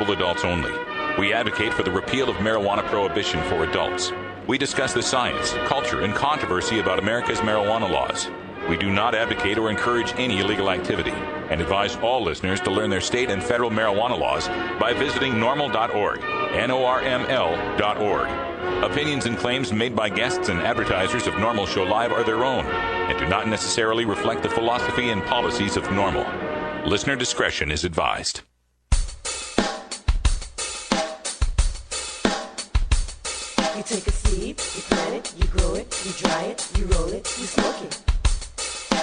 of adults only. We advocate for the repeal of marijuana prohibition for adults. We discuss the science, culture, and controversy about America's marijuana laws. We do not advocate or encourage any illegal activity and advise all listeners to learn their state and federal marijuana laws by visiting norml.org, Norml.org. Opinions and claims made by guests and advertisers of Norml Show Live are their own and do not necessarily reflect the philosophy and policies of Norml. Listener discretion is advised. You take a seed, you plant it, you grow it, you dry it, you roll it, you smoke it.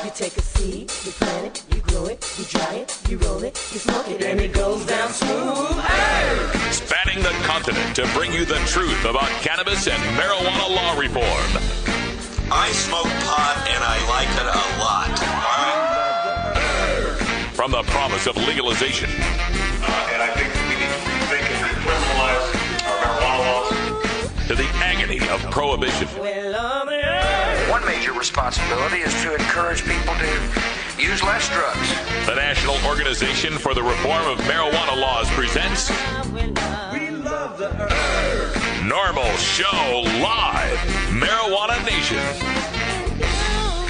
You take a seed, you plant it, you grow it, you dry it, you roll it, you smoke it, and it goes down smooth. Hey! Spanning the continent to bring you the truth about cannabis and marijuana law reform. I smoke pot and I like it a lot. From the promise of legalization. And I think we need to rethink and decriminalize our marijuana laws. To the agony of prohibition. One major responsibility is to encourage people to use less drugs. The National Organization for the Reform of Marijuana Laws presents Norml Show Live, Marijuana Nation.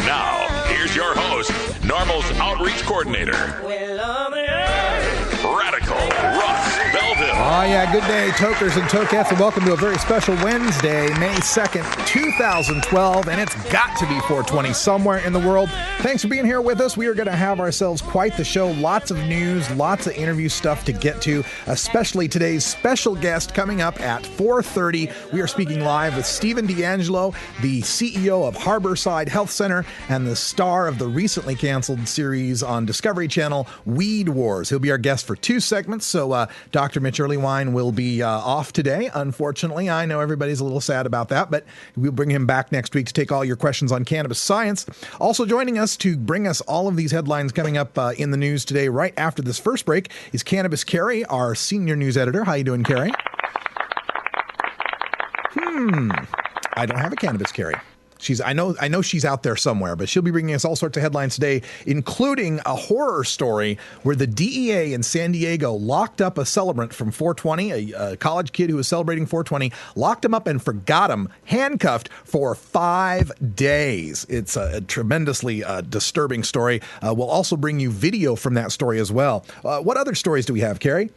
Now, here's your host, Norml's Outreach Coordinator, Radical Russ Belville. Oh, yeah, good day, tokers and tokettes, and welcome to a very special Wednesday, May 2nd, 2012, and it's got to be 420 somewhere in the world. Thanks for being here with us. We are going to have ourselves quite the show. Lots of news, lots of interview stuff to get to, especially today's special guest coming up at 4:30. We are speaking live with Stephen D'Angelo, the CEO of Harborside Health Center and the star of the recently canceled series on Discovery Channel, Weed Wars. He'll be our guest for 2 segments, so Dr. Mitch Earlywine will be off today, unfortunately. I know everybody's a little sad about that, but we'll bring him back next week to take all your questions on cannabis science. Also joining us to bring us all of these headlines coming up in the news today, right after this first break, is Cannabis Carrie, our senior news editor. How you doing, Carrie? I don't have a Cannabis Carrie. I know she's out there somewhere, but she'll be bringing us all sorts of headlines today, including a horror story where the DEA in San Diego locked up a celebrant from 420, a college kid who was celebrating 420, locked him up and forgot him, handcuffed for 5 days. It's a tremendously disturbing story. We'll also bring you video from that story as well. What other stories do we have, Carrie?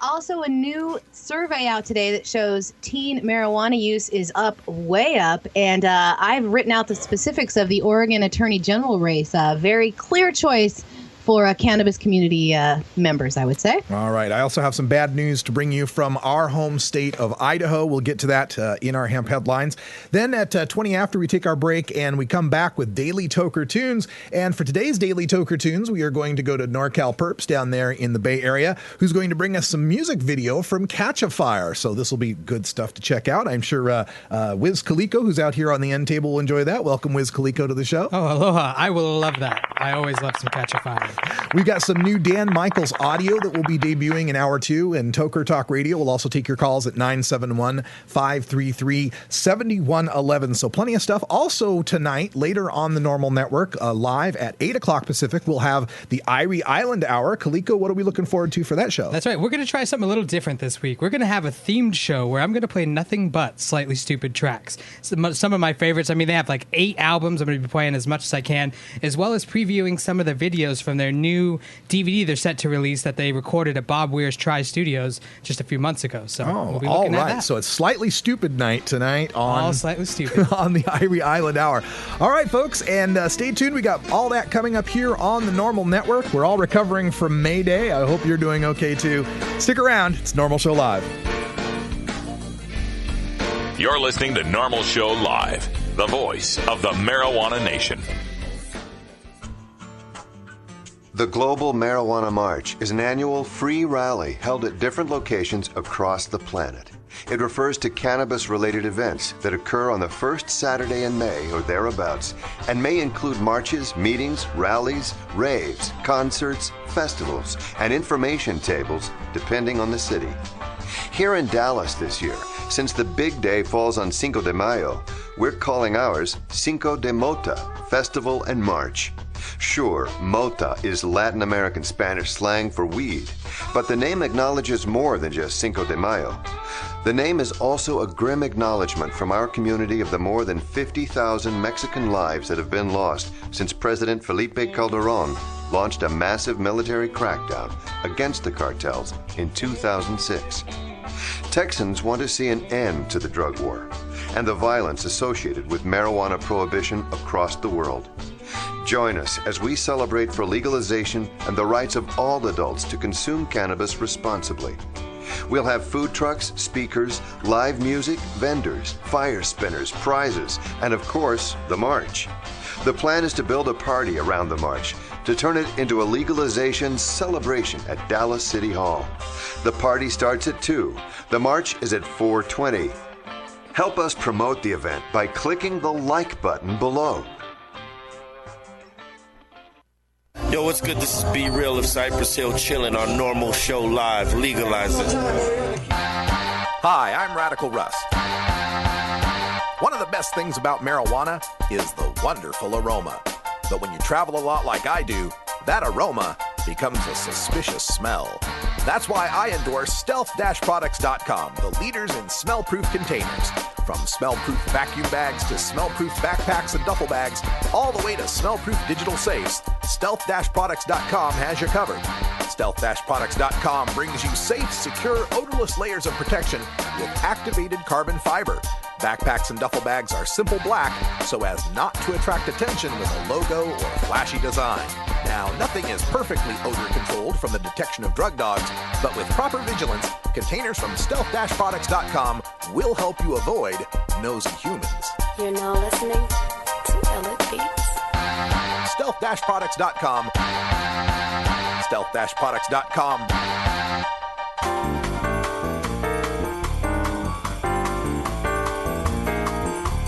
Also, a new survey out today that shows teen marijuana use is way up. And I've written out the specifics of the Oregon Attorney General race. Very clear choice for cannabis community members, I would say. All right. I also have some bad news to bring you from our home state of Idaho. We'll get to that in our hemp headlines. Then at 20 after, we take our break and we come back with Daily Toker Tunes. And for today's Daily Toker Tunes, we are going to go to NorCal Perps down there in the Bay Area, who's going to bring us some music video from Catch a Fire. So this will be good stuff to check out. I'm sure Wiz Khalico, who's out here on the end table, will enjoy that. Welcome, Wiz Khalico, to the show. Oh, aloha. I will love that. I always love some Catch a Fire. We've got some new Dan Michaels audio that will be debuting in hour 2, and Toker Talk Radio will also take your calls at 971-533-7111. So plenty of stuff. Also tonight, later on the Norml Network, live at 8 o'clock Pacific, we'll have the Irie Island Hour. Kaliko, what are we looking forward to for that show? That's right. We're going to try something a little different this week. We're going to have a themed show where I'm going to play nothing but slightly stupid tracks. Some of my favorites. I mean, they have like 8 albums. I'm going to be playing as much as I can, as well as previewing some of the videos from their new DVD they're set to release that they recorded at Bob Weir's Tri Studios just a few months ago. So we'll be looking at that. So it's Slightly Stupid night tonight on All Slightly Stupid on the Irie Island Hour. All right, folks, and stay tuned. We got all that coming up here on the Norml Network. We're all recovering from May Day. I hope you're doing okay too. Stick around. It's Norml Show Live. You're listening to Norml Show Live, the voice of the marijuana nation. The Global Marijuana March is an annual free rally held at different locations across the planet. It refers to cannabis-related events that occur on the first Saturday in May or thereabouts, and may include marches, meetings, rallies, raves, concerts, festivals, and information tables, depending on the city. Here in Dallas this year, since the big day falls on Cinco de Mayo, we're calling ours Cinco de Mota, Festival and March. Sure, mota is Latin American Spanish slang for weed, but the name acknowledges more than just Cinco de Mayo. The name is also a grim acknowledgement from our community of the more than 50,000 Mexican lives that have been lost since President Felipe Calderón launched a massive military crackdown against the cartels in 2006. Texans want to see an end to the drug war and the violence associated with marijuana prohibition across the world. Join us as we celebrate for legalization and the rights of all adults to consume cannabis responsibly. We'll have food trucks, speakers, live music, vendors, fire spinners, prizes, and of course, the march. The plan is to build a party around the march to turn it into a legalization celebration at Dallas City Hall. The party starts at 2. The march is at 4:20. Help us promote the event by clicking the like button below. Yo, what's good? This is Be Real of Cypress Hill chilling on Norml Show Live. Legalize it. Hi, I'm Radical Russ. One of the best things about marijuana is the wonderful aroma. But when you travel a lot like I do, that aroma becomes a suspicious smell. That's why I endorse stealth-products.com, the leaders in smell-proof containers. From smell-proof vacuum bags to smell-proof backpacks and duffel bags, all the way to smell-proof digital safes, stealth-products.com has you covered. Stealth-products.com brings you safe, secure, odorless layers of protection with activated carbon fiber. Backpacks and duffel bags are simple black so as not to attract attention with a logo or a flashy design. Now, nothing is perfectly odor controlled from the detection of drug dogs, but with proper vigilance, containers from stealth-products.com will help you avoid nosy humans. You're now listening to Elliot Beats. Stealth-products.com. Stealth-products.com.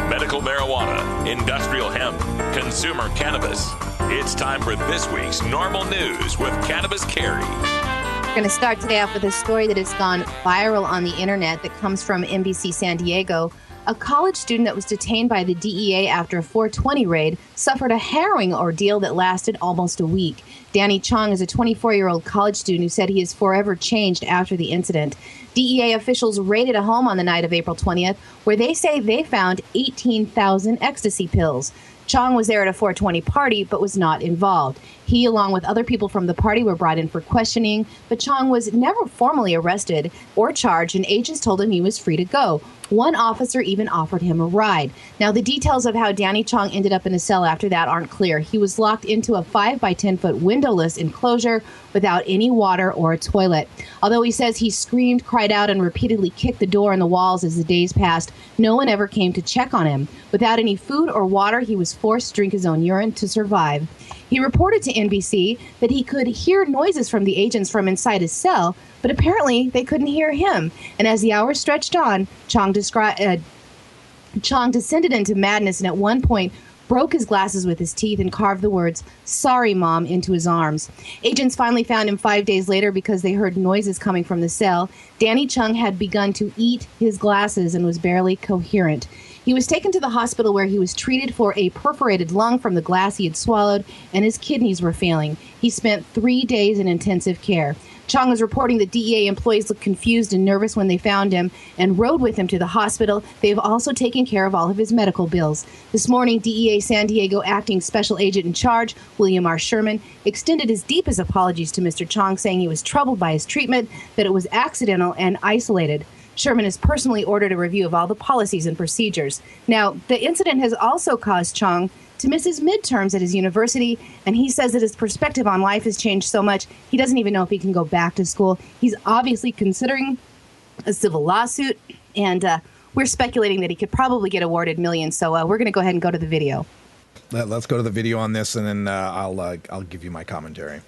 Medical marijuana, industrial hemp, consumer cannabis. It's time for this week's Norml News with Cannabis Carrie. We're going to start today off with a story that has gone viral on the internet that comes from NBC San Diego. A college student that was detained by the DEA after a 420 raid suffered a harrowing ordeal that lasted almost a week. Danny Chong is a 24-year-old college student who said he is forever changed after the incident. DEA officials raided a home on the night of April 20th where they say they found 18,000 ecstasy pills. Chong was there at a 420 party but was not involved. He, along with other people from the party, were brought in for questioning, but Chong was never formally arrested or charged, and agents told him he was free to go. One officer even offered him a ride. Now, the details of how Danny Chong ended up in a cell after that aren't clear. He was locked into a 5 by 10 foot windowless enclosure without any water or a toilet. Although he says he screamed, cried out, and repeatedly kicked the door and the walls as the days passed, no one ever came to check on him. Without any food or water, he was forced to drink his own urine to survive. He reported to NBC that he could hear noises from the agents from inside his cell, but apparently they couldn't hear him. And as the hours stretched on, Chong descended into madness and at one point broke his glasses with his teeth and carved the words, "Sorry, Mom," into his arms. Agents finally found him 5 days later because they heard noises coming from the cell. Danny Chong had begun to eat his glasses and was barely coherent. He was taken to the hospital where he was treated for a perforated lung from the glass he had swallowed, and his kidneys were failing. He spent 3 days in intensive care. Chong is reporting that DEA employees looked confused and nervous when they found him and rode with him to the hospital. They've also taken care of all of his medical bills. This morning, DEA San Diego acting special agent in charge, William R. Sherman, extended his deepest apologies to Mr. Chong, saying he was troubled by his treatment, that it was accidental and isolated. Sherman has personally ordered a review of all the policies and procedures. Now, the incident has also caused Chong to miss his midterms at his university, and he says that his perspective on life has changed so much he doesn't even know if he can go back to school. He's obviously considering a civil lawsuit, and we're speculating that he could probably get awarded millions. So we're going to go ahead and go to the video. Let's go to the video on this, and then I'll give you my commentary.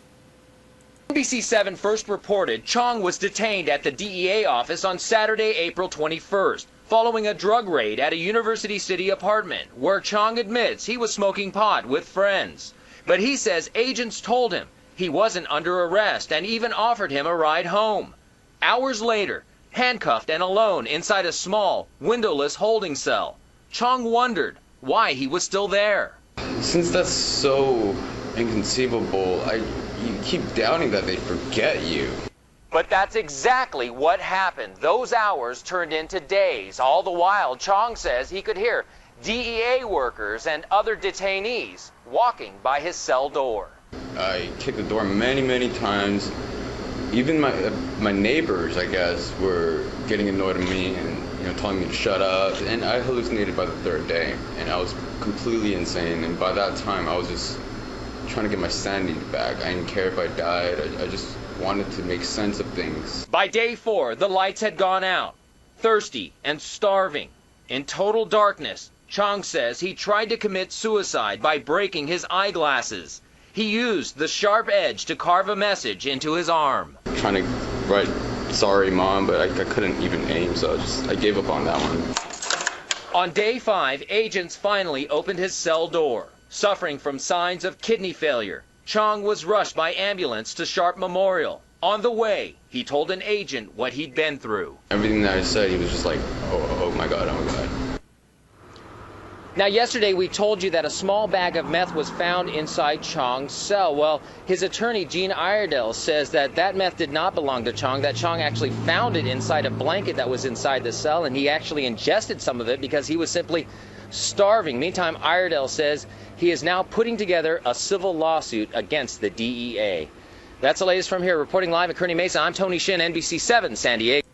NBC7 first reported Chong was detained at the DEA office on Saturday, April 21st, following a drug raid at a University City apartment where Chong admits he was smoking pot with friends. But he says agents told him he wasn't under arrest and even offered him a ride home. Hours later, handcuffed and alone inside a small, windowless holding cell, Chong wondered why he was still there. Since that's so inconceivable. You keep doubting that they forget you. But that's exactly what happened. Those hours turned into days. All the while, Chong says he could hear DEA workers and other detainees walking by his cell door. I kicked the door many, many times. Even my neighbors, I guess, were getting annoyed at me and telling me to shut up. And I hallucinated by the third day, and I was completely insane. And by that time, I was just trying to get my sanity back. I didn't care if I died. I just wanted to make sense of things. By day 4, the lights had gone out. Thirsty and starving, in total darkness, Chong says he tried to commit suicide by breaking his eyeglasses. He used the sharp edge to carve a message into his arm. Trying to write, "Sorry, Mom," but I couldn't even aim, so I gave up on that one. On day 5, agents finally opened his cell door. Suffering from signs of kidney failure, Chong was rushed by ambulance to Sharp Memorial. On the way, he told an agent what he'd been through. Everything that I said, he was just like, oh my God, oh my God. Now, yesterday we told you that a small bag of meth was found inside Chong's cell. Well, his attorney, Gene Iredell, says that meth did not belong to Chong, that Chong actually found it inside a blanket that was inside the cell, and he actually ingested some of it because he was simply starving. Meantime, Iredell says he is now putting together a civil lawsuit against the DEA. That's the latest from here. Reporting live at Kearney Mesa, I'm Tony Shin, NBC 7, San Diego.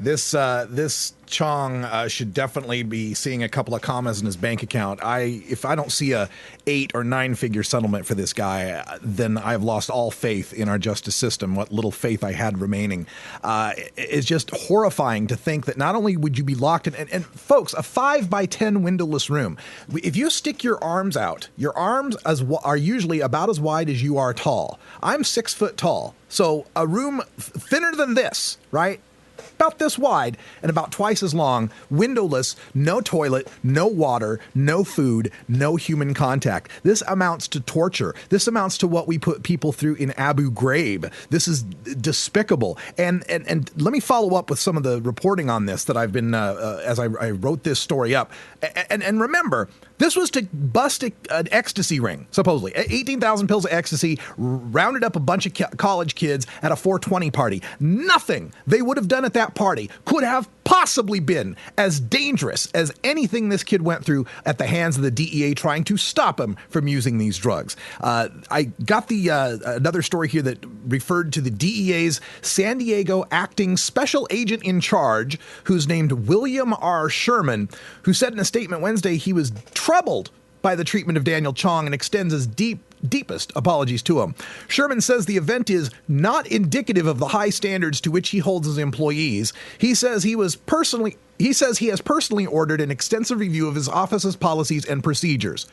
This Chong should definitely be seeing a couple of commas in his bank account. If I don't see a 8 or 9 figure settlement for this guy, then I've lost all faith in our justice system. What little faith I had remaining. It's just horrifying to think that not only would you be locked in, and folks, a 5 by 10 windowless room. If you stick your arms out, your arms are usually about as wide as you are tall. I'm 6 foot tall, so a room thinner than this, right? About this wide and about twice as long, windowless, no toilet, no water, no food, no human contact. This amounts to torture. This amounts to what we put people through in Abu Ghraib. This is despicable. And let me follow up with some of the reporting on this that I've been, as I wrote this story up. And remember, this was to bust an ecstasy ring, supposedly. 18,000 pills of ecstasy, rounded up a bunch of college kids at a 420 party. Nothing they would have done at that party could have possibly been as dangerous as anything this kid went through at the hands of the DEA trying to stop him from using these drugs. I got another story here that referred to the DEA's San Diego acting special agent in charge, who's named William R. Sherman, who said in a statement Wednesday he was troubled by the treatment of Daniel Chong and extends his deepest apologies to him. Sherman says the event is not indicative of the high standards to which he holds his employees. He says he has personally ordered an extensive review of his office's policies and procedures.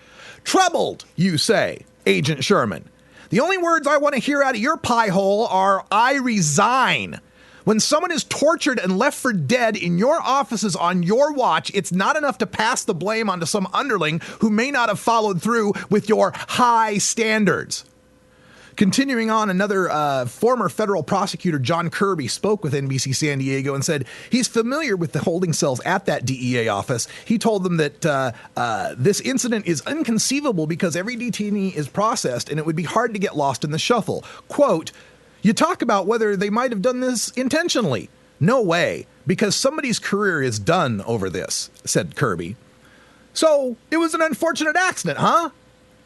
Troubled, you say, Agent Sherman. The only words I want to hear out of your pie hole are, "I resign." When someone is tortured and left for dead in your offices on your watch, it's not enough to pass the blame onto some underling who may not have followed through with your high standards. Continuing on, another former federal prosecutor, John Kirby, spoke with NBC San Diego and said he's familiar with the holding cells at that DEA office. He told them that this incident is inconceivable because every detainee is processed and it would be hard to get lost in the shuffle. Quote, "You talk about whether they might have done this intentionally. No way, because somebody's career is done over this," said Kirby. So it was an unfortunate accident, huh?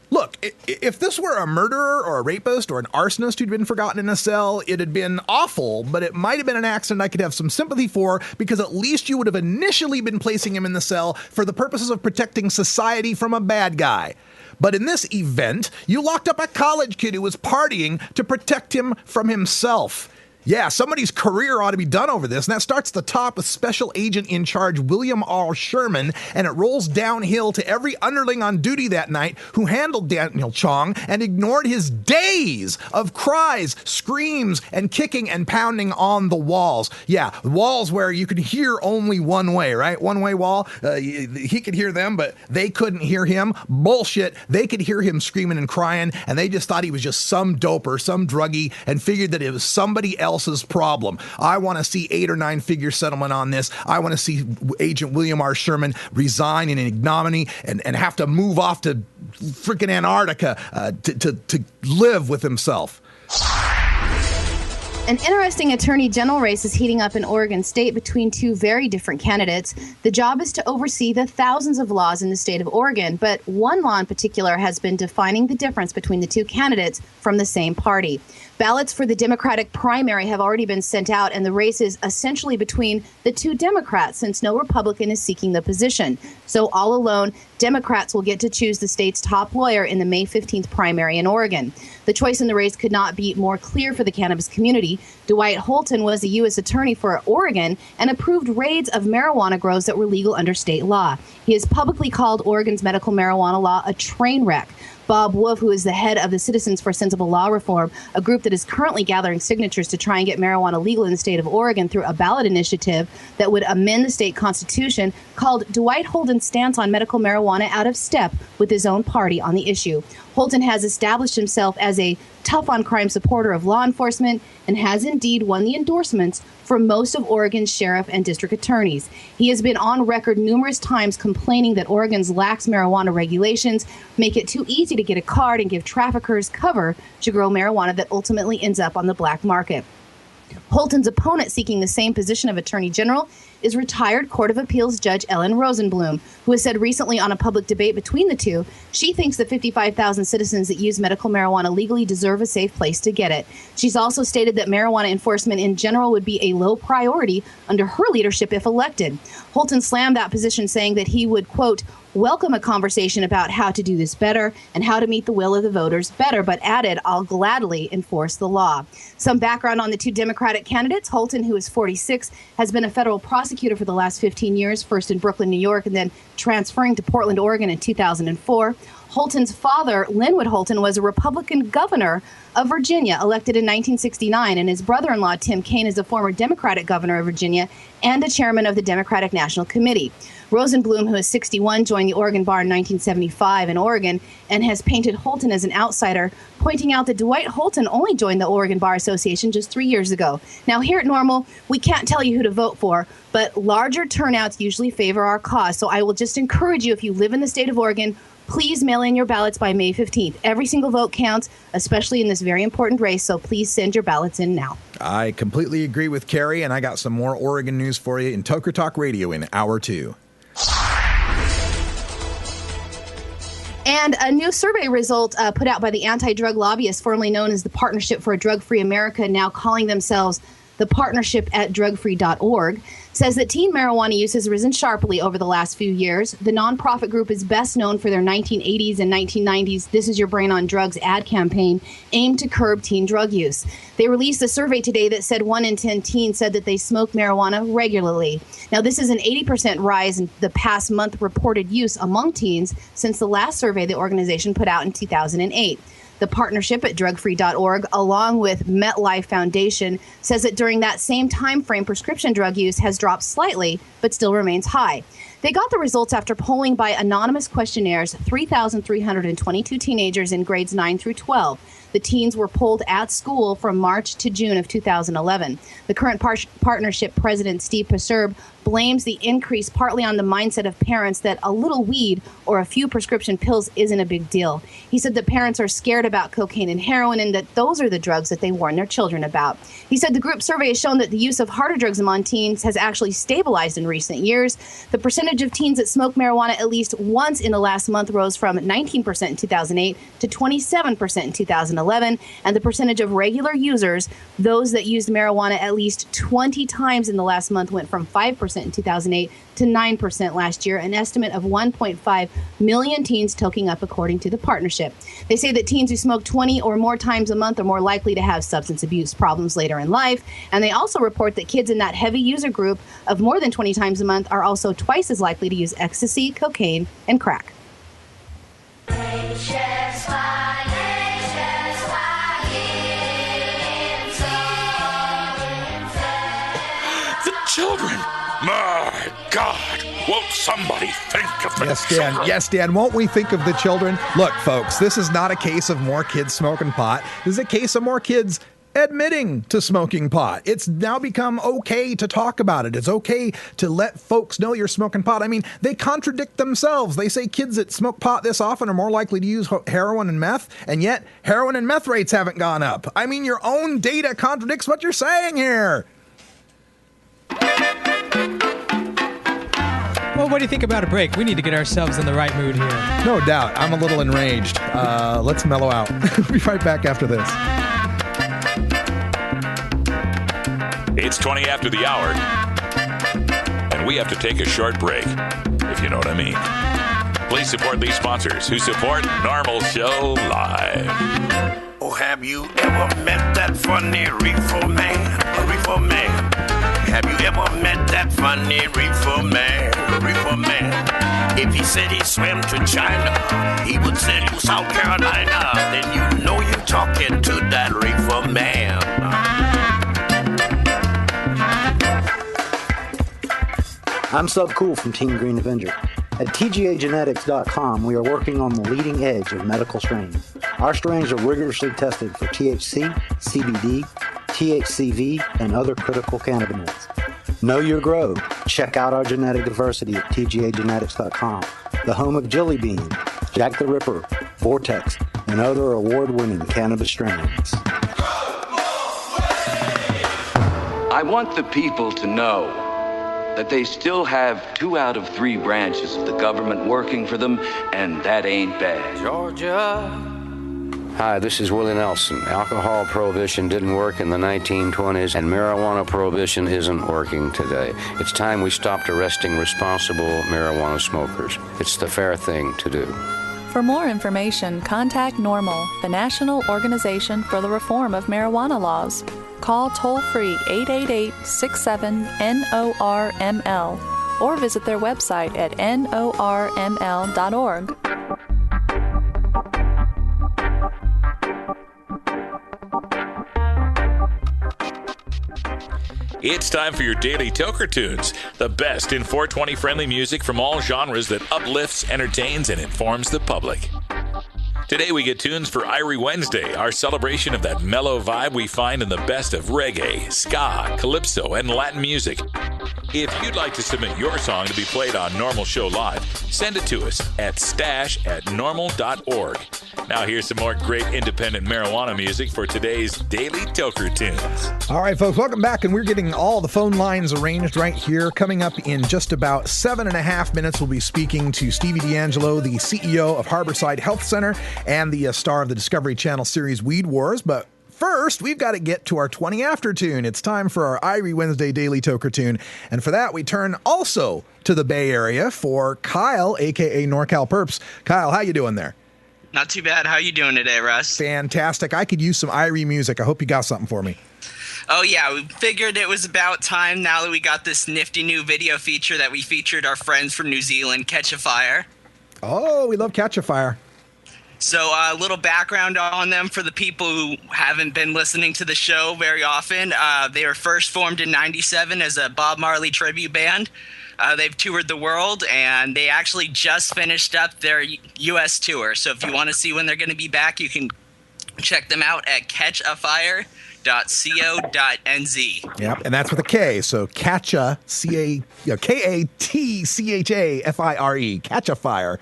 Look, if this were a murderer or a rapist or an arsonist who'd been forgotten in a cell, it'd have been awful, but it might have been an accident I could have some sympathy for because at least you would have initially been placing him in the cell for the purposes of protecting society from a bad guy. But in this event, you locked up a college kid who was partying to protect him from himself. Yeah, somebody's career ought to be done over this, and that starts at the top with Special Agent in Charge William R. Sherman, and it rolls downhill to every underling on duty that night who handled Daniel Chong and ignored his days of cries, screams, and kicking and pounding on the walls. Yeah, walls where you could hear only one way, right? One-way wall. He could hear them, but they couldn't hear him. Bullshit. They could hear him screaming and crying, and they just thought he was just some doper, some druggie, and figured that it was somebody else else's problem. I want to see 8 or 9 figure settlement on this. I want to see Agent William R. Sherman resign in ignominy and have to move off to freaking Antarctica to live with himself. An interesting attorney general race is heating up in Oregon State between 2 very different candidates. The job is to oversee the thousands of laws in the state of Oregon, but one law in particular has been defining the difference between the 2 candidates from the same party. Ballots for the Democratic primary have already been sent out, and the race is essentially between the 2 Democrats since no Republican is seeking the position. So all alone, Democrats will get to choose the state's top lawyer in the May 15th primary in Oregon. The choice in the race could not be more clear for the cannabis community. Dwight Holton was the U.S. attorney for Oregon and approved raids of marijuana grows that were legal under state law. He has publicly called Oregon's medical marijuana law a train wreck. Bob Wolf, who is the head of the Citizens for Sensible Law Reform, a group that is currently gathering signatures to try and get marijuana legal in the state of Oregon through a ballot initiative that would amend the state constitution, called Dwight Holton's stance on medical marijuana out of step with his own party on the issue. Holton has established himself as a tough-on-crime supporter of law enforcement and has indeed won the endorsements for most of Oregon's sheriff and district attorneys. He has been on record numerous times complaining that Oregon's lax marijuana regulations make it too easy to get a card and give traffickers cover to grow marijuana that ultimately ends up on the black market. Holton's opponent seeking the same position of Attorney General is retired Court of Appeals Judge Ellen Rosenblum, who has said recently on a public debate between the two, she thinks the 55,000 citizens that use medical marijuana legally deserve a safe place to get it. She's also stated that marijuana enforcement in general would be a low priority under her leadership if elected. Holton slammed that position, saying that he would, quote, welcome a conversation about how to do this better and how to meet the will of the voters better, but added, I'll gladly enforce the law. Some background on the 2 Democratic candidates. Holton, who is 46, has been a federal prosecutor for the last 15 years, first in Brooklyn, New York, and then transferring to Portland, Oregon in 2004. Holton's father, Linwood Holton, was a Republican governor of Virginia, elected in 1969, and his brother-in-law, Tim Kaine, is a former Democratic governor of Virginia and a chairman of the Democratic National Committee. Rosenblum, who is 61, joined the Oregon Bar in 1975 in Oregon and has painted Holton as an outsider, pointing out that Dwight Holton only joined the Oregon Bar Association just 3 years ago. Now, here at Norml, we can't tell you who to vote for, but larger turnouts usually favor our cause. So I will just encourage you, if you live in the state of Oregon, please mail in your ballots by May 15th. Every single vote counts, especially in this very important race, so please send your ballots in now. I completely agree with Carrie, and I got some more Oregon news for you in Toker Talk Radio in Hour 2. And a new survey result put out by the anti-drug lobbyists, formerly known as the Partnership for a Drug-Free America, now calling themselves the Partnership at drugfree.org, says that teen marijuana use has risen sharply over the last few years. The nonprofit group is best known for their 1980s and 1990s This Is Your Brain on Drugs ad campaign aimed to curb teen drug use. They released a survey today that said 1 in 10 teens said that they smoke marijuana regularly. Now, this is an 80% rise in the past month reported use among teens since the last survey the organization put out in 2008. The Partnership at drugfree.org, along with MetLife Foundation, says that during that same time frame, prescription drug use has dropped slightly, but still remains high. They got the results after polling by anonymous questionnaires 3,322 teenagers in grades 9 through 12. The teens were polled at school from March to June of 2011. The current partnership president, Steve Preserb, blames the increase partly on the mindset of parents that a little weed or a few prescription pills isn't a big deal. He said that parents are scared about cocaine and heroin and that those are the drugs that they warn their children about. He said the group survey has shown that the use of harder drugs among teens has actually stabilized in recent years. The percentage of teens that smoke marijuana at least once in the last month rose from 19% in 2008 to 27% in 2011, and the percentage of regular users, those that used marijuana at least 20 times in the last month, went from 5% in 2008 to 9% last year, an estimate of 1.5 million teens toking up, according to the partnership. They say that teens who smoke 20 or more times a month are more likely to have substance abuse problems later in life, and they also report that kids in that heavy user group of more than 20 times a month are also twice as likely to use ecstasy, cocaine, and crack. Children. My God, won't somebody think of the children? Yes, Dan, won't we think of the children? Look, folks, this is not a case of more kids smoking pot. This is a case of more kids admitting to smoking pot. It's now become okay to talk about it. It's okay to let folks know you're smoking pot. I mean, they contradict themselves. They say kids that smoke pot this often are more likely to use heroin and meth, and yet heroin and meth rates haven't gone up. I mean, your own data contradicts what you're saying here. Well, what do you think about a break? We need to get ourselves in the right mood here. No doubt. I'm a little enraged. Let's mellow out. We'll be right back after this. It's 20 after the hour, and we have to take a short break, if you know what I mean. Please support these sponsors who support Norml Show Live. Oh, have you ever met that funny reefer man? A reefer man. Have you ever met that funny reefer man? A reefer man. If he said he swam to China, he would sell you South Carolina. Then you know you're talking to that reefer man. I'm Sub Cool from Team Green Avenger. At TGAgenetics.com, we are working on the leading edge of medical strains. Our strains are rigorously tested for THC, CBD, THCV, and other critical cannabinoids. Know your grow. Check out our genetic diversity at TGAgenetics.com, the home of Jelly Bean, Jack the Ripper, Vortex, and other award-winning cannabis strains. I want the people to know that they still have 2 out of 3 branches of the government working for them, and that ain't bad. Georgia. Hi, this is Willie Nelson. Alcohol prohibition didn't work in the 1920s, and marijuana prohibition isn't working today. It's time we stopped arresting responsible marijuana smokers. It's the fair thing to do. For more information, contact Norml, the National Organization for the Reform of Marijuana Laws. Call toll-free 888-67-NORML or visit their website at norml.org. It's time for your daily Toker Tunes, the best in 420 friendly music from all genres that uplifts, entertains, and informs the public. Today we get tunes for Irie Wednesday, our celebration of that mellow vibe we find in the best of reggae, ska, calypso, and Latin music. If you'd like to submit your song to be played on Norml Show Live, send it to us at stash@norml.org. Now here's some more great independent marijuana music for today's Daily Toker Tunes. All right, folks, welcome back, and we're getting all the phone lines arranged right here. Coming up in just about 7.5 minutes, we'll be speaking to Stevie D'Angelo, the CEO of Harborside Health Center and the star of the Discovery Channel series Weed Wars. But first, we've got to get to our 20 After tune. It's time for our Irie Wednesday Daily Toker Tune. And for that, we turn also to the Bay Area for Kyle, a.k.a. NorCal Perps. Kyle, how you doing there? Not too bad. How you doing today, Russ? Fantastic. I could use some Irie music. I hope you got something for me. Oh, yeah. We figured it was about time now that we got this nifty new video feature that we featured our friends from New Zealand, Catch a Fire. Oh, we love Catch a Fire. So a little background on them for the people who haven't been listening to the show very often. They were first formed in '97 as a Bob Marley tribute band. They've toured the world, and they actually just finished up their U.S. tour. So if you want to see when they're going to be back, you can check them out at catchafire.co.nz. Yep, and that's with a K. So Catcha, K-A-T-C-H-A-F-I-R-E, Catch a Fire.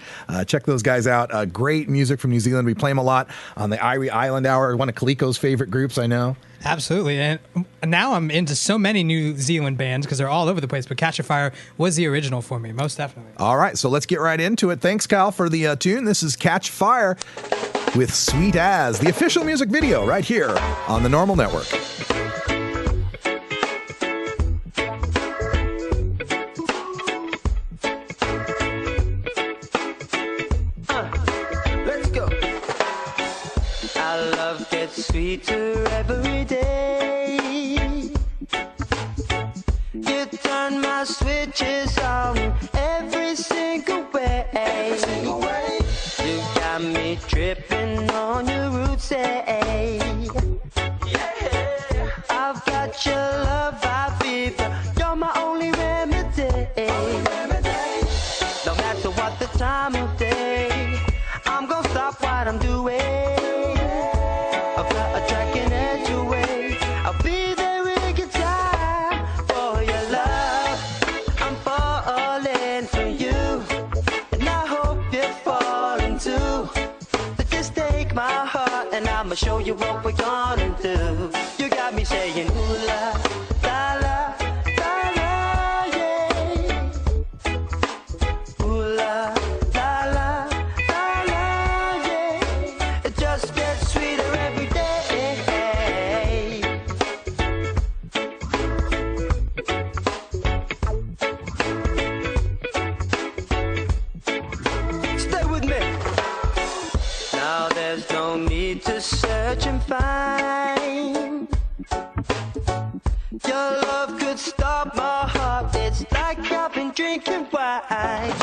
Check those guys out. Great music from New Zealand. We play them a lot on the Irie Island Hour, one of Kaliko's favorite groups, I know. Absolutely. And now I'm into so many New Zealand bands because they're all over the place, but Catch a Fire was the original for me, most definitely. All right, so let's get right into it. Thanks, Kyle, for the tune. This is Catch Fire with Sweet As, the official music video right here on the Norml Network. Let's go. Our love gets sweeter every day. You turn my switches on every single way. You got me tripping on your roots, yeah. I've got your love, I fever. You're my only remedy. No matter what the time of day, I'm gonna stop what I'm doing. I've got a tracking edge away. I'ma show you what we're gonna do. You got me saying ooh la, la la, la la, yeah. Ooh la, la la, la la, yeah. It just gets sweeter every day. Stay with me. Now there's no need to search and find. Your love could stop my heart. It's like I've been drinking wine.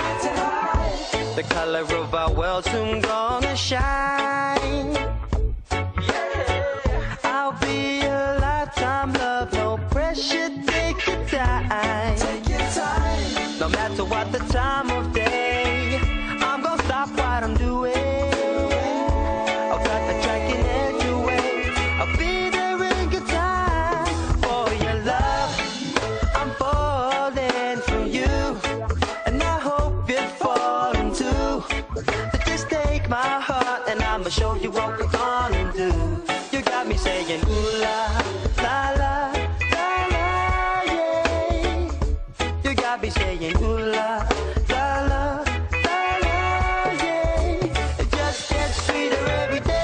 The color of our world soon gonna shine. I'll be a lifetime love, no pressure, take your time. Take your time. No matter what the time of day, I'm gonna stop what I'm doing. I'll cut the track in every way. I'll be there in good time for your love. I'm falling for you, and I hope you're falling too. So just take my heart, and I'ma show you what we're gonna do. You got me saying ooh la, la la, la la, yeah. You got me saying ooh la, la la, la la, yeah. It just gets sweeter every day.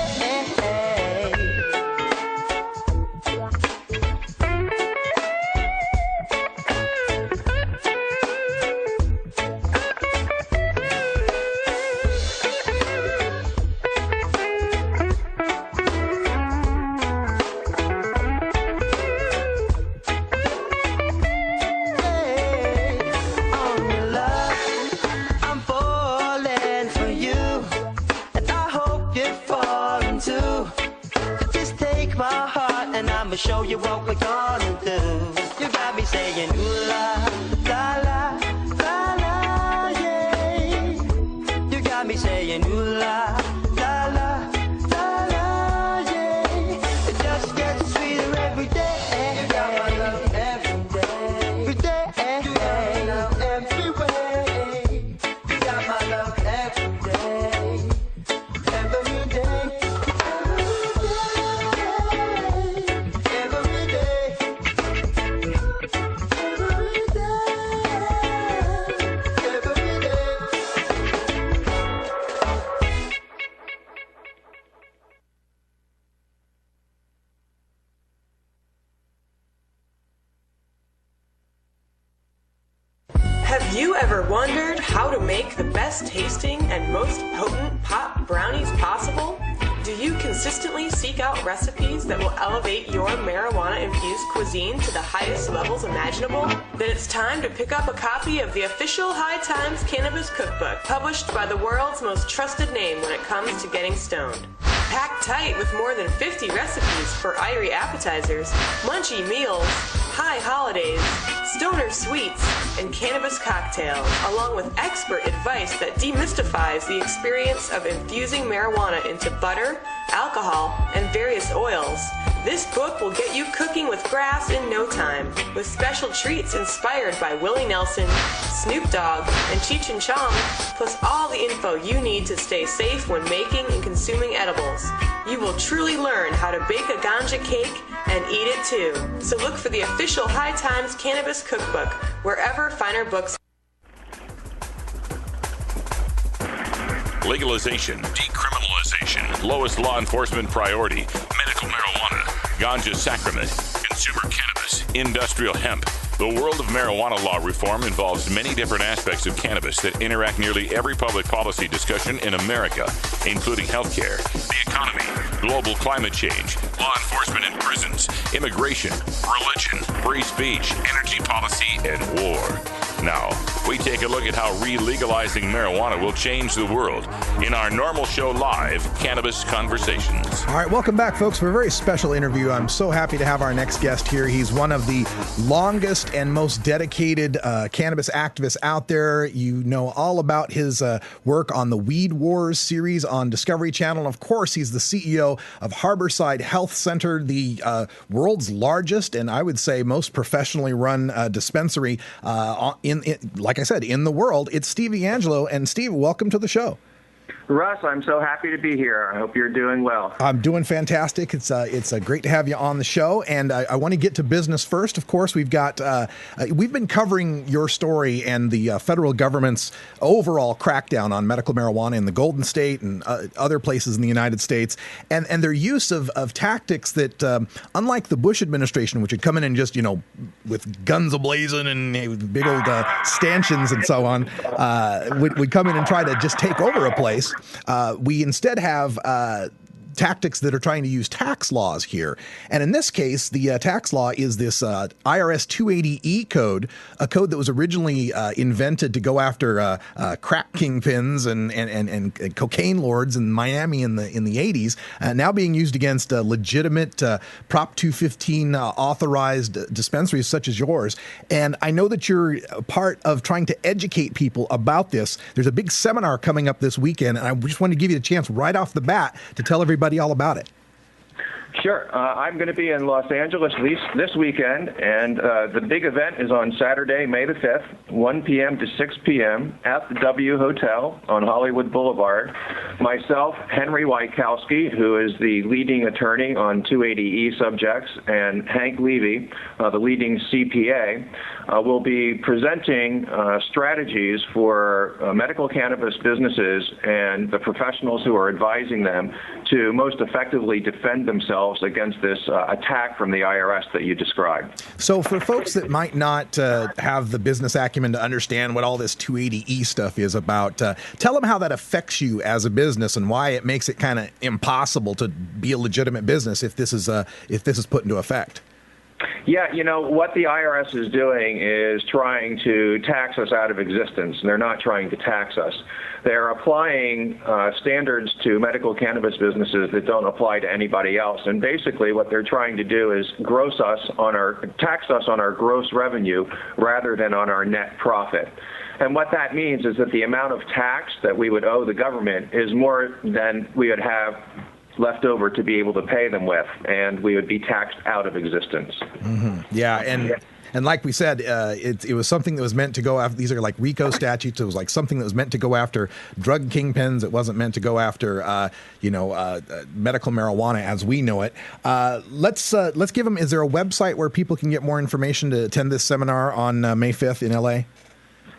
On your love, I'm falling for you, and I hope you're falling too. So just take my heart, and I'ma show you what we're gonna do. You got me saying ooh la, la la, la la, yeah. You got me saying ooh la, la la, la la, yeah. It just gets sweeter every day. You got my love every day. Every day. You got my love every way. You got my love every day. Every day. Every day. Every day. Have you ever wondered how to make the best tasting and most potent pot brownies possible? Do you consistently seek out recipes that will elevate your marijuana-infused cuisine to the highest levels imaginable? Then it's time to pick up a copy of the official High Times Cannabis Cookbook, published by the world's most trusted name when it comes to getting stoned. Packed tight with more than 50 recipes for irie appetizers, munchy meals, high holidays, stoner sweets, and cannabis cocktails, along with expert advice that demystifies the experience of infusing marijuana into butter, alcohol, and various oils. This book will get you cooking with grass in no time, with special treats inspired by Willie Nelson, Snoop Dogg, and Cheech and Chong, plus all the info you need to stay safe when making and consuming edibles. You will truly learn how to bake a ganja cake and eat it too. So look for the official High Times Cannabis Cookbook wherever finer books. Legalization, decriminalization, lowest law enforcement priority, medical marijuana, ganja sacrament, consumer cannabis, industrial hemp. The world of marijuana law reform involves many different aspects of cannabis that interact nearly every public policy discussion in America, including healthcare, the economy, global climate change, law enforcement in prisons, immigration, religion, free speech, energy policy, and war. Now, we take a look at how re-legalizing marijuana will change the world in our Norml Show Live Cannabis Conversations. All right, welcome back, folks, for a very special interview. I'm so happy to have our next guest here. He's one of the longest and most dedicated cannabis activists out there. You know all about his work on the Weed Wars series on Discovery Channel. Of course, he's the CEO of Harborside Health Center, the world's largest and I would say most professionally run dispensary like I said, in the world. It's Steve D'Angelo. And Steve, welcome to the show. Russ, I'm so happy to be here. I hope you're doing well. I'm doing fantastic. It's great to have you on the show, and I want to get to business first. Of course, we've been covering your story and the federal government's overall crackdown on medical marijuana in the Golden State and other places in the United States, and their use of tactics that, unlike the Bush administration, which had come in and just with guns ablazing and big old stanchions and so on, would come in and try to just take over a place. We instead have tactics that are trying to use tax laws here. And in this case, the tax law is this IRS 280E code, a code that was originally invented to go after crack kingpins and cocaine lords in Miami in the 80s, now being used against legitimate Prop 215 authorized dispensaries such as yours. And I know that you're a part of trying to educate people about this. There's a big seminar coming up this weekend, and I just want to give you the chance right off the bat to tell everybody all about it. Sure. I'm going to be in Los Angeles this weekend, and the big event is on Saturday, May the 5th, 1 p.m. to 6 p.m. at the W Hotel on Hollywood Boulevard. Myself, Henry Wykowski, who is the leading attorney on 280E subjects, and Hank Levy, the leading CPA, will be presenting strategies for medical cannabis businesses and the professionals who are advising them to most effectively defend themselves against this attack from the IRS that you described. So for folks that might not have the business acumen to understand what all this 280E stuff is about, tell them how that affects you as a business and why it makes it kind of impossible to be a legitimate business if this is put into effect. Yeah, what the IRS is doing is trying to tax us out of existence. They're not trying to tax us. They're applying standards to medical cannabis businesses that don't apply to anybody else. And basically what they're trying to do is tax us on our gross revenue rather than on our net profit. And what that means is that the amount of tax that we would owe the government is more than we would have left over to be able to pay them with, and we would be taxed out of existence. Mm-hmm. Yeah, and like we said, it was something that was meant to go after. These are like RICO statutes. It was like something that was meant to go after drug kingpins. It wasn't meant to go after, medical marijuana as we know it. Let's give them. Is there a website where people can get more information to attend this seminar on May 5th in LA?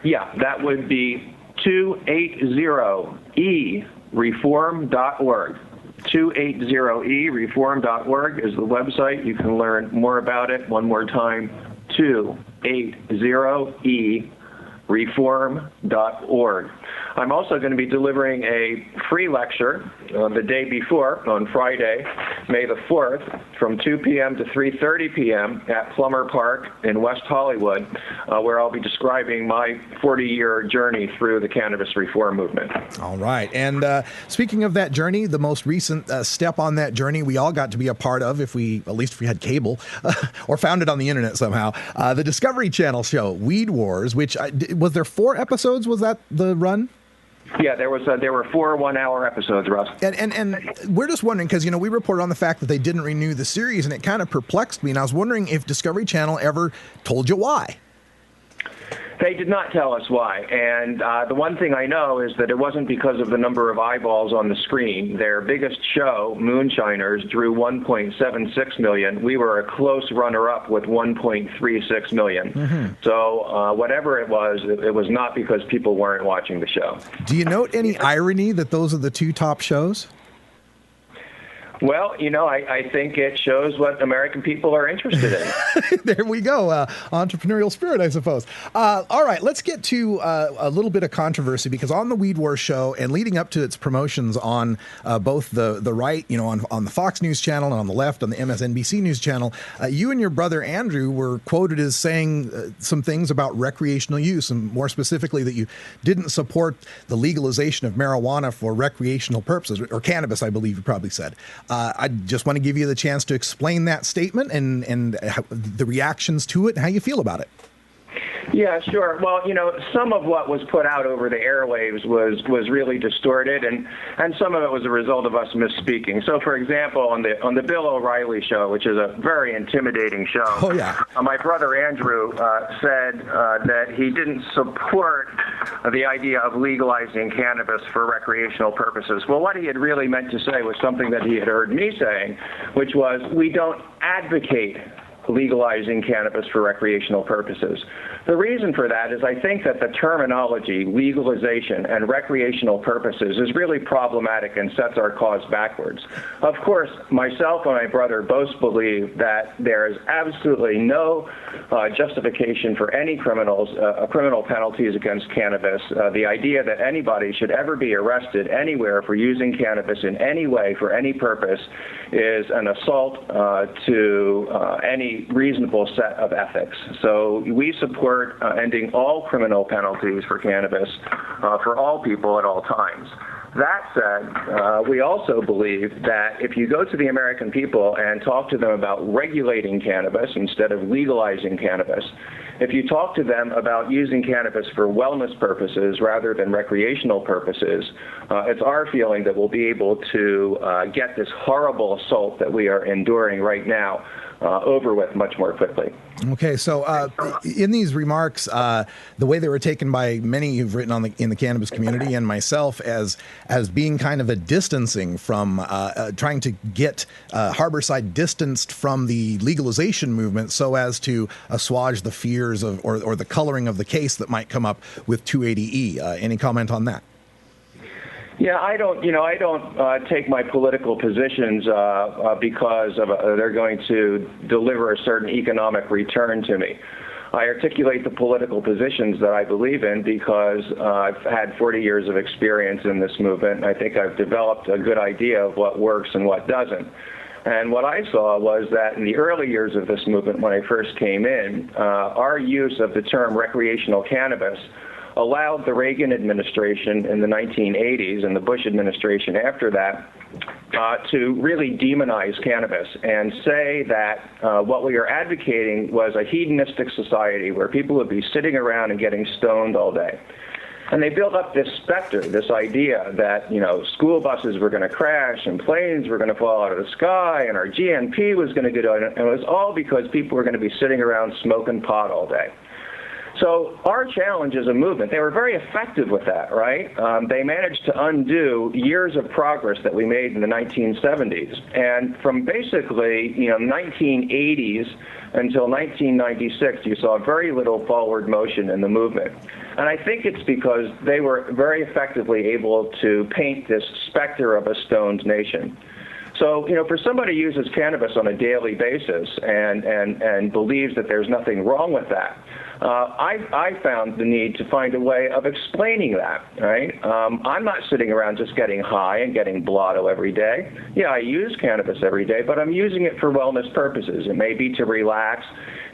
Yeah, that would be 280ereform.org. 280ereform.org is the website. You can learn more about it. One more time, 280ereform.org. I'm also going to be delivering a free lecture the day before, on Friday, May the 4th, from 2 p.m. to 3:30 p.m. at Plummer Park in West Hollywood, where I'll be describing my 40-year journey through the cannabis reform movement. All right. And speaking of that journey, the most recent step on that journey we all got to be a part of, at least if we had cable, or found it on the internet somehow, the Discovery Channel show, Weed Wars, which, was there 4 episodes? Was that the run? Yeah, there were 4 one-hour episodes, Russ. And we're just wondering, because, we reported on the fact that they didn't renew the series, and it kind of perplexed me, and I was wondering if Discovery Channel ever told you why. They did not tell us why, and the one thing I know is that it wasn't because of the number of eyeballs on the screen. Their biggest show, Moonshiners, drew 1.76 million. We were a close runner-up with 1.36 million. Mm-hmm. So whatever it was not because people weren't watching the show. Do you note any irony that those are the 2 top shows? Well, I think it shows what American people are interested in. There we go. Entrepreneurial spirit, I suppose. All right, let's get to a little bit of controversy, because on the Weed Wars show and leading up to its promotions on both the right, on the Fox News channel, and on the left on the MSNBC News channel, you and your brother Andrew were quoted as saying some things about recreational use, and more specifically that you didn't support the legalization of marijuana for recreational purposes, or cannabis, I believe you probably said. I just want to give you the chance to explain that statement and the reactions to it and how you feel about it. Yeah, sure. Well, some of what was put out over the airwaves was really distorted, and some of it was a result of us misspeaking. So, for example, on the Bill O'Reilly show, which is a very intimidating show, oh, yeah. My brother Andrew said that he didn't support the idea of legalizing cannabis for recreational purposes. Well, what he had really meant to say was something that he had heard me saying, which was, we don't advocate legalizing cannabis for recreational purposes. The reason for that is I think that the terminology legalization and recreational purposes is really problematic and sets our cause backwards. Of course, myself and my brother both believe that there is absolutely no justification for any criminal penalties against cannabis. The idea that anybody should ever be arrested anywhere for using cannabis in any way for any purpose is an assault to any reasonable set of ethics. So we support ending all criminal penalties for cannabis for all people at all times. That said, we also believe that if you go to the American people and talk to them about regulating cannabis instead of legalizing cannabis, if you talk to them about using cannabis for wellness purposes rather than recreational purposes, it's our feeling that we'll be able to get this horrible assault that we are enduring right now over with much more quickly. Okay, so in these remarks, the way they were taken by many who've written in the cannabis community and myself as being kind of a distancing from trying to get Harborside distanced from the legalization movement so as to assuage the fears of or the coloring of the case that might come up with 280E. Any comment on that? Yeah, I don't take my political positions because they're going to deliver a certain economic return to me. I articulate the political positions that I believe in because I've had 40 years of experience in this movement, and I think I've developed a good idea of what works and what doesn't. And what I saw was that in the early years of this movement, when I first came in, our use of the term recreational cannabis allowed the Reagan administration in the 1980s and the Bush administration after that to really demonize cannabis and say that what we are advocating was a hedonistic society where people would be sitting around and getting stoned all day. And they built up this specter, this idea that, school buses were going to crash and planes were going to fall out of the sky and our GNP was going to go down. And it was all because people were going to be sitting around smoking pot all day. So our challenge as a movement, they were very effective with that, right? They managed to undo years of progress that we made in the 1970s. And from basically, 1980s until 1996, you saw very little forward motion in the movement. And I think it's because they were very effectively able to paint this specter of a stoned nation. So, for somebody who uses cannabis on a daily basis and believes that there's nothing wrong with that, I found the need to find a way of explaining that, right? I'm not sitting around just getting high and getting blotto every day. Yeah, I use cannabis every day, but I'm using it for wellness purposes. It may be to relax.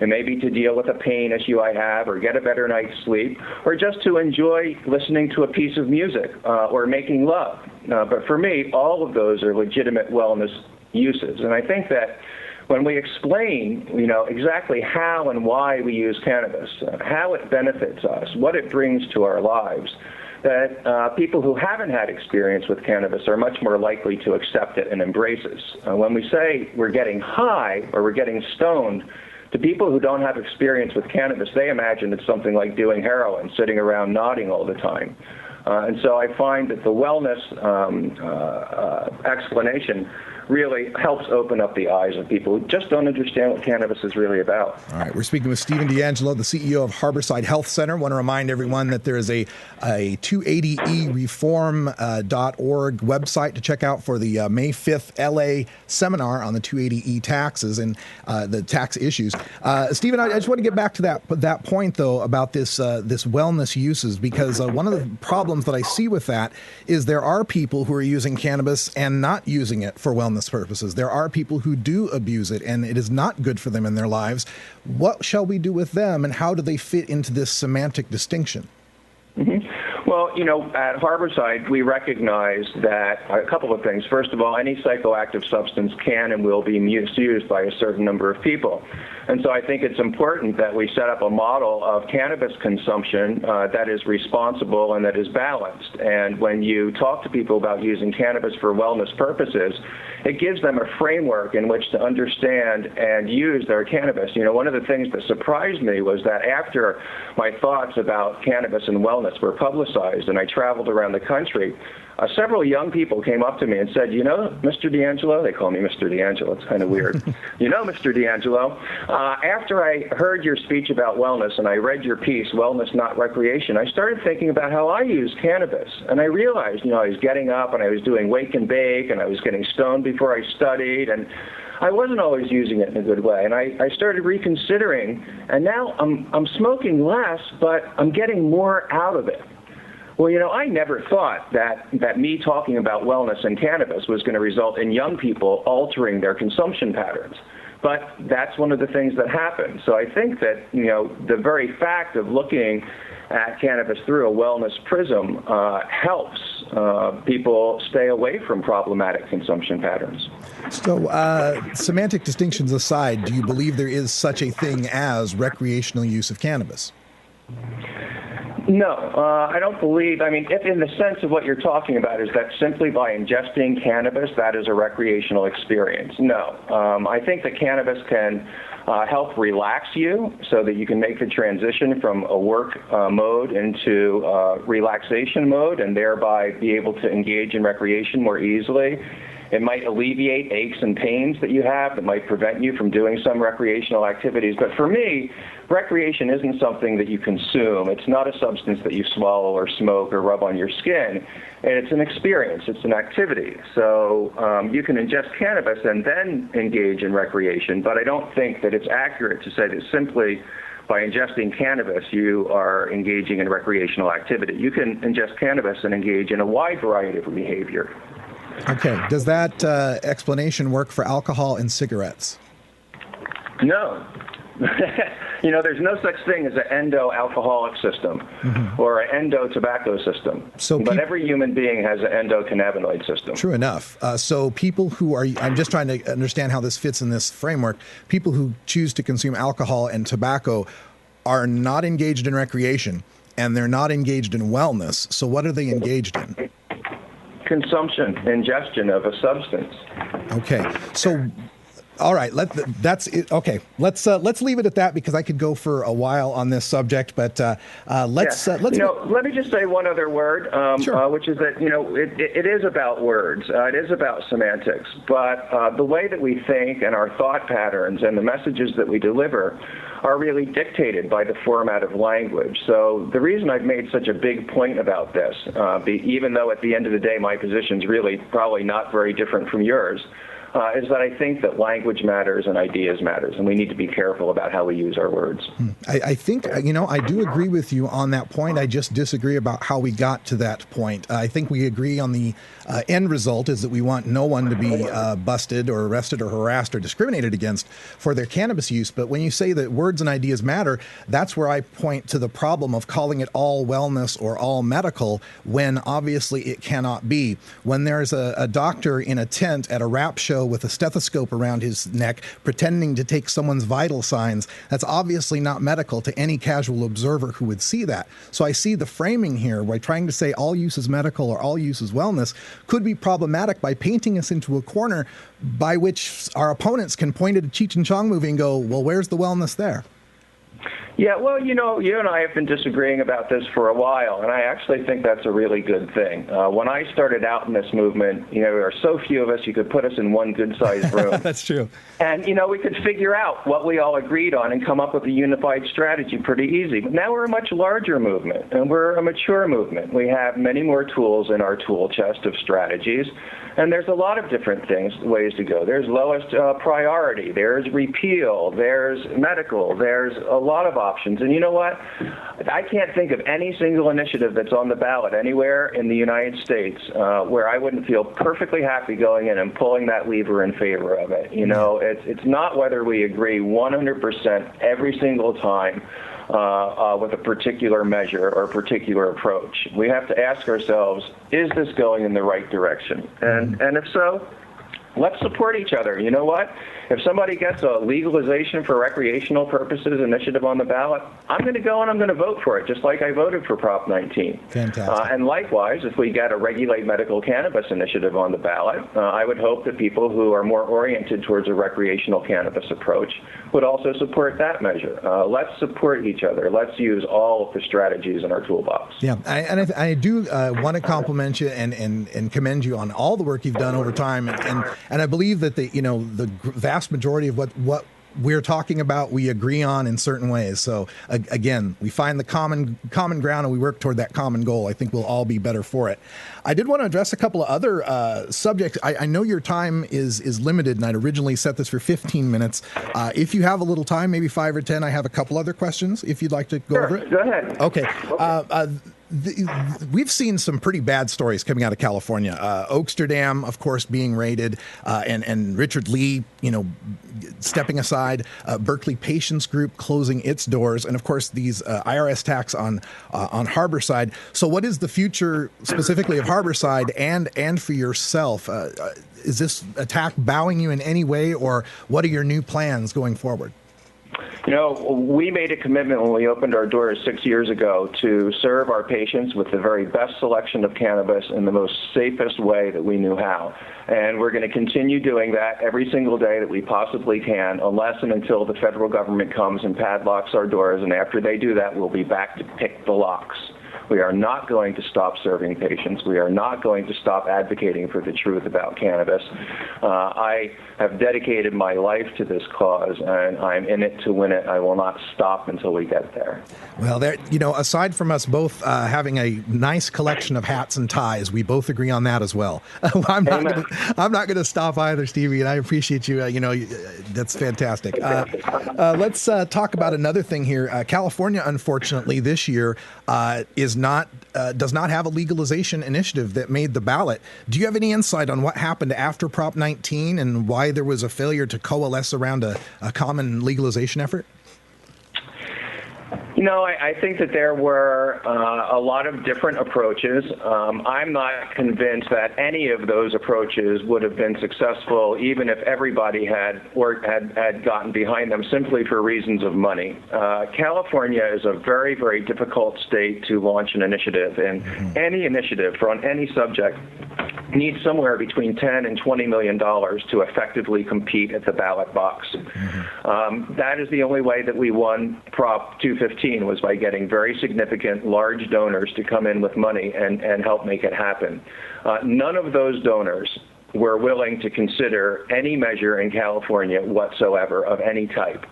It may be to deal with a pain issue I have or get a better night's sleep or just to enjoy listening to a piece of music or making love. But for me, all of those are legitimate wellness uses. And I think that when we explain, exactly how and why we use cannabis, how it benefits us, what it brings to our lives, that people who haven't had experience with cannabis are much more likely to accept it and embrace it. When we say we're getting high or we're getting stoned, to people who don't have experience with cannabis, they imagine it's something like doing heroin, sitting around nodding all the time. And so I find that the wellness explanation really helps open up the eyes of people who just don't understand what cannabis is really about. All right, we're speaking with Stephen D'Angelo, the CEO of Harborside Health Center. I want to remind everyone that there is a 280ereform.org website to check out for the May 5th LA seminar on the 280E taxes and the tax issues. Stephen, I just want to get back to that point, though, about this wellness uses, because one of the problems that I see with that is there are people who are using cannabis and not using it for wellness purposes. There are people who do abuse it, and it is not good for them in their lives. What shall we do with them, and how do they fit into this semantic distinction? Mm-hmm. Well, at Harborside, we recognize that a couple of things. First of all, any psychoactive substance can and will be misused by a certain number of people. And so I think it's important that we set up a model of cannabis consumption that is responsible and that is balanced. And when you talk to people about using cannabis for wellness purposes, it gives them a framework in which to understand and use their cannabis. You know, one of the things that surprised me was that after my thoughts about cannabis and wellness were publicized and I traveled around the country, several young people came up to me and said, you know, Mr. D'Angelo, they call me Mr. D'Angelo, it's kind of weird. You know, Mr. D'Angelo, after I heard your speech about wellness and I read your piece, Wellness Not Recreation, I started thinking about how I use cannabis. And I realized, you know, I was getting up and I was doing wake and bake and I was getting stoned before I studied, and I wasn't always using it in a good way. And I started reconsidering, and now I'm smoking less, but I'm getting more out of it. Well, you know, I never thought that me talking about wellness and cannabis was going to result in young people altering their consumption patterns. But that's one of the things that happened. So I think that, you know, the very fact of looking at cannabis through a wellness prism helps people stay away from problematic consumption patterns. So, semantic distinctions aside, do you believe there is such a thing as recreational use of cannabis? No, I don't believe. I mean, if in the sense of what you're talking about is that simply by ingesting cannabis, that is a recreational experience. No, I think that cannabis can help relax you so that you can make the transition from a work mode into relaxation mode and thereby be able to engage in recreation more easily. It might alleviate aches and pains that you have. It might prevent you from doing some recreational activities. But for me, recreation isn't something that you consume. It's not a substance that you swallow or smoke or rub on your skin. It's an experience. It's an activity. So you can ingest cannabis and then engage in recreation. But I don't think that it's accurate to say that simply by ingesting cannabis, you are engaging in recreational activity. You can ingest cannabis and engage in a wide variety of behavior. Okay. Does that explanation work for alcohol and cigarettes? No. You know, there's no such thing as an endo-alcoholic system or an endo-tobacco system. But every human being has an endocannabinoid system. True enough. So people who are, I'm just trying to understand how this fits in this framework, people who choose to consume alcohol and tobacco are not engaged in recreation and they're not engaged in wellness. So what are they engaged in? Consumption, ingestion of a substance. Okay, so all right, that's it. Okay, let's leave it at that because I could go for a while on this subject. But let's. You know, let me just say one other word, which is that, you know, it is about words. It is about semantics. But the way that we think and our thought patterns and the messages that we deliver are really dictated by the format of language. So the reason I've made such a big point about this, even though at the end of the day my position's really probably not very different from yours, is that I think that language matters and ideas matters, and we need to be careful about how we use our words. I think, you know, I do agree with you on that point. I just disagree about how we got to that point. I think we agree on the end result is that we want no one to be busted or arrested or harassed or discriminated against for their cannabis use. But when you say that words and ideas matter, that's where I point to the problem of calling it all wellness or all medical when obviously it cannot be. When there's a doctor in a tent at a rap show with a stethoscope around his neck pretending to take someone's vital signs, that's obviously not medical to any casual observer who would see that. So I see the framing here by trying to say all use is medical or all use is wellness could be problematic by painting us into a corner by which our opponents can point at a Cheech and Chong movie and go, well, where's the wellness there? Yeah, well, you know, you and I have been disagreeing about this for a while, and I actually think that's a really good thing. When I started out in this movement, you know, there are so few of us, you could put us in one good-sized room. That's true. And, you know, we could figure out what we all agreed on and come up with a unified strategy pretty easy. But now we're a much larger movement, and we're a mature movement. We have many more tools in our tool chest of strategies. And there's a lot of different ways to go. There's lowest priority. There's repeal. There's medical. There's a lot of options. And you know what? I can't think of any single initiative that's on the ballot anywhere in the United States where I wouldn't feel perfectly happy going in and pulling that lever in favor of it. You know, it's not whether we agree 100% every single time with a particular measure or a particular approach. We have to ask ourselves, is this going in the right direction? And if so, let's support each other. You know what? If somebody gets a legalization for recreational purposes initiative on the ballot, I'm going to go and I'm going to vote for it, just like I voted for Prop 19. Fantastic. And likewise, if we get a regulate medical cannabis initiative on the ballot, I would hope that people who are more oriented towards a recreational cannabis approach would also support that measure. Let's support each other. Let's use all of the strategies in our toolbox. Yeah, I do want to compliment you and commend you on all the work you've done over time, and I believe that the vast majority of what we're talking about we agree on in certain ways. So again, we find the common ground and we work toward that common goal. I think we'll all be better for it. I did want to address a couple of other subjects. I know your time is limited, and I'd originally set this for 15 minutes. If you have a little time, maybe 5 or 10, I have a couple other questions if you'd like to go over it. Go ahead. Okay. We've seen some pretty bad stories coming out of California. Oakster Dam, of course, being raided, and Richard Lee, stepping aside. Berkeley Patients Group closing its doors, and of course these IRS tax on Harborside. So, what is the future specifically of Harborside and for yourself? Is this attack bowing you in any way, or what are your new plans going forward? We made a commitment when we opened our doors 6 years ago to serve our patients with the very best selection of cannabis in the most safest way that we knew how. And we're going to continue doing that every single day that we possibly can, unless and until the federal government comes and padlocks our doors. And after they do that, we'll be back to pick the locks. We are not going to stop serving patients. We are not going to stop advocating for the truth about cannabis. I have dedicated my life to this cause, and I'm in it to win it. I will not stop until we get there. Well, aside from us both having a nice collection of hats and ties, we both agree on that as well. I'm not going to stop either, Stevie, and I appreciate you. That's fantastic. Let's talk about another thing here. California, unfortunately, this year does not have a legalization initiative that made the ballot. Do you have any insight on what happened after Prop 19 and why there was a failure to coalesce around a common legalization effort? I think that there were a lot of different approaches. I'm not convinced that any of those approaches would have been successful, even if everybody had gotten behind them simply for reasons of money. California is a very, very difficult state to launch an initiative, and any initiative on any subject needs somewhere between $10 and $20 million to effectively compete at the ballot box. That is the only way that we won Prop 215, was by getting very significant large donors to come in with money and help make it happen. None of those donors were willing to consider any measure in California whatsoever of any type.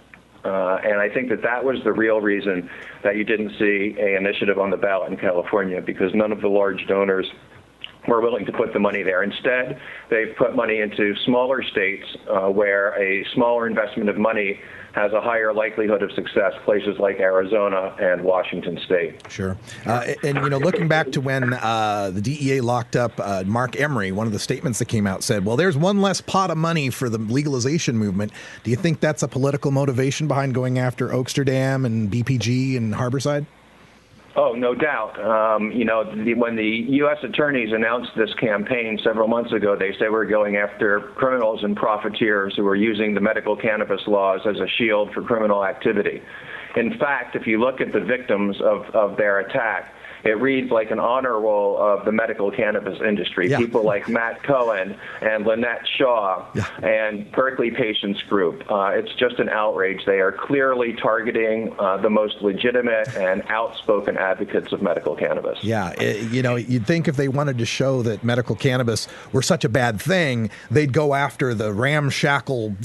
And I think that was the real reason that you didn't see an initiative on the ballot in California, because none of the large donors were willing to put the money there. Instead, they've put money into smaller states where a smaller investment of money has a higher likelihood of success, places like Arizona and Washington State. Sure. Looking back to when the DEA locked up Mark Emery, one of the statements that came out said, well, there's one less pot of money for the legalization movement. Do you think that's a political motivation behind going after Oakster Dam and BPG and Harborside? Oh, no doubt. When the U.S. attorneys announced this campaign several months ago, they said we're going after criminals and profiteers who are using the medical cannabis laws as a shield for criminal activity. In fact, if you look at the victims of their attack, it reads like an honor roll of the medical cannabis industry. Yeah. People like Matt Cohen and Lynette Shaw and Berkeley Patients Group. It's just an outrage. They are clearly targeting the most legitimate and outspoken advocates of medical cannabis. Yeah, you'd think if they wanted to show that medical cannabis were such a bad thing, they'd go after the ramshackle,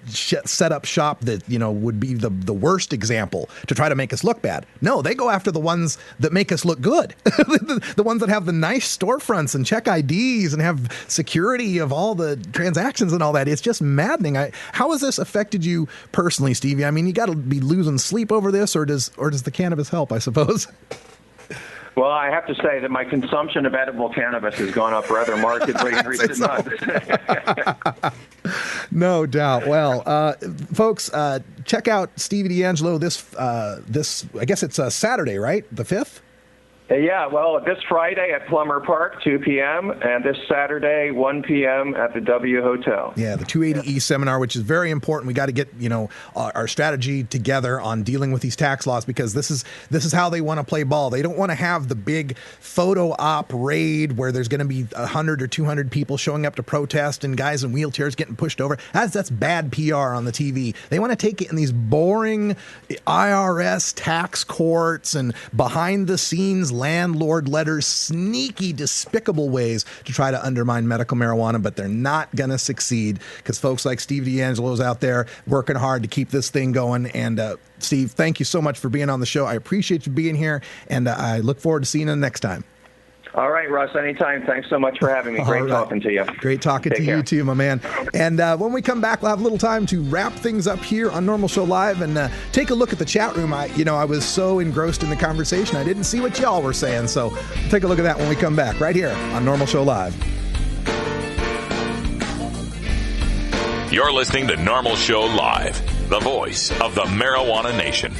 set up shop that, would be the worst example to try to make us look bad. No, they go after the ones that make us look good. The ones that have the nice storefronts and check IDs and have security of all the transactions and all that. It's just maddening. How has this affected you personally, Stevie? I mean, you got to be losing sleep over this, or does the cannabis help, I suppose? Well, I have to say that my consumption of edible cannabis has gone up rather markedly in recent months. No doubt. Well, folks, check out Stevie D'Angelo this I guess it's Saturday, right? The 5th? Yeah, well, this Friday at Plummer Park, 2 p.m., and this Saturday, 1 p.m. at the W Hotel. Yeah, the 280E seminar, which is very important. We got to get, our strategy together on dealing with these tax laws, because this is how they want to play ball. They don't want to have the big photo op raid where there's going to be 100 or 200 people showing up to protest and guys in wheelchairs getting pushed over. That's bad PR on the TV. They want to take it in these boring IRS tax courts and behind the scenes landlord letters, sneaky, despicable ways to try to undermine medical marijuana, but they're not going to succeed because folks like Steve D'Angelo's out there working hard to keep this thing going. And Steve, thank you so much for being on the show. I appreciate you being here, and I look forward to seeing you next time. All right, Russ, anytime. Thanks so much for having me. Great talking to you. Great talking to you too, my man. And when we come back, we'll have a little time to wrap things up here on Norml Show Live and take a look at the chat room. I was so engrossed in the conversation, I didn't see what y'all were saying. So we'll take a look at that when we come back right here on Norml Show Live. You're listening to Norml Show Live, the voice of the marijuana nation.